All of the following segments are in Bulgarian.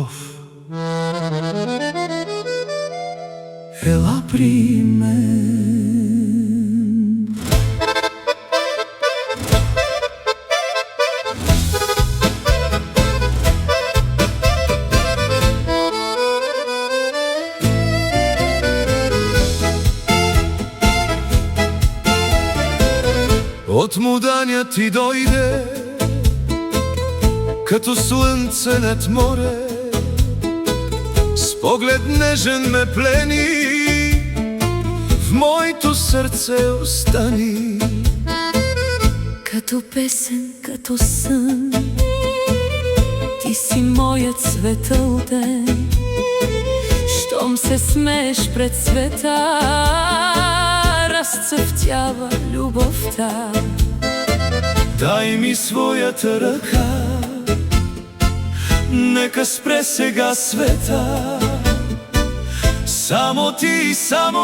Любов ела при мен. От Муданя ти дойде като слънце над море, с поглед нежен ме плени, в моето сърце остани. Като песен, като сън, ти си моят светъл ден. Щом се смееш пред света, разцъфтява любовта. Дай ми своята ръка, нека спре сега света. Само ти и само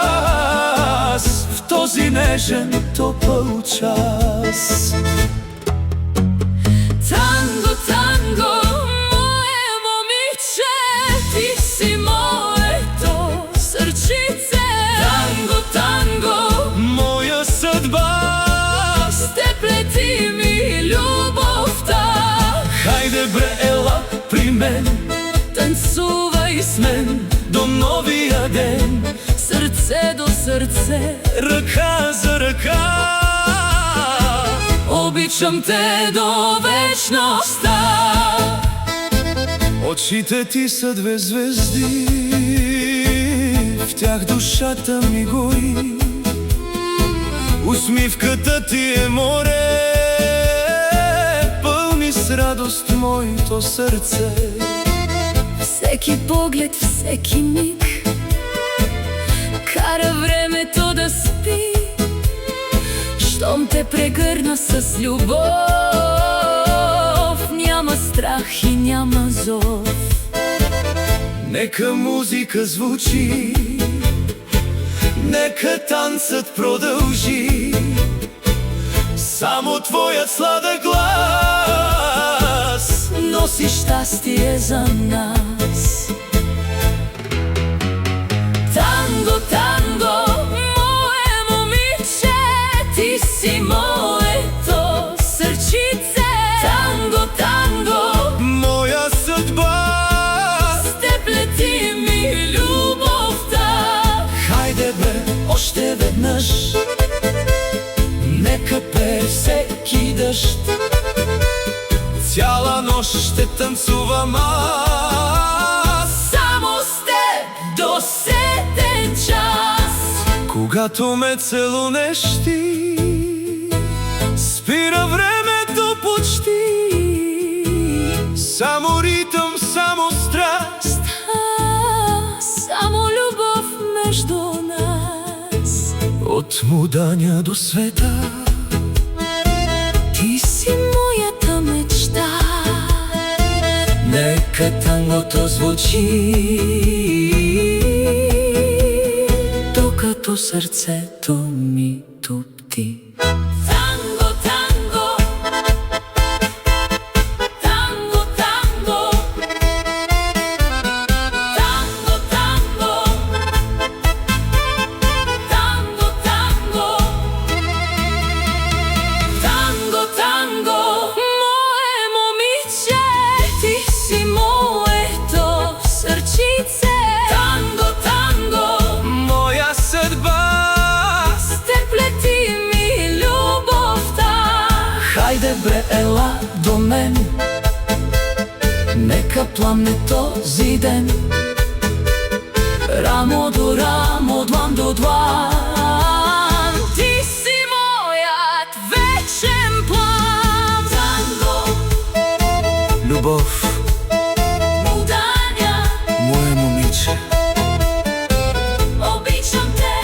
аз в този нежен топъл час. Танго, танго, мое момиче, ти си моето сърчице. Танго, танго, моя съдба, с теб лети ми любовта. хайде бре, ела при мен, Танцувай с мен до новия ден, сърце до сърце, ръка за ръка. обичам те до вечността. Очите ти са две звезди, в тях душата ми гори. Усмивката ти е море, пълни с радост моето сърце. Всеки поглед, всеки миг кара времето да спи. Щом те прегърна с любов, няма страх и няма зов. Нека музика звучи, нека танцът продължи. Само твоят сладък глас носи щастие за нас. Танго, танго, мое момиче, ти си моето сърчице. Танго, танго, моя съдба, с теб лети ми любовта. хайде бе, още веднъж, нека пее всеки дъжд. Цяла нощ ще танцувам аз, Само с теб до сетен час. когато ме целунеш ти, спира времето почти. Само ритъм, само страст, Само любов между нас. от Муданя до света. Ти си моята мечта. Нека тангото звучи, Докато сърцето ми тупти. Танго, танго, танго, танго, танго, танго, танго, танго, танго, танго, мое момиче, ти си моето сърчице. Танго, танго, моя съдба, с теб лети ми любовта. хайде бре, ела до мен, нека пламне този ден. Рамо до рамо, длан до длан, ти си моят вечен план. Танго, Любов, Муданя, мое момиче, обичам те.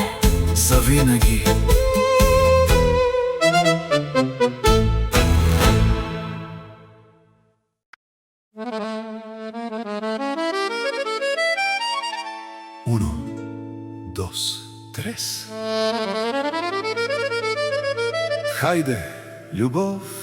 завинаги. Uno, dos, tres. Хайде, любов!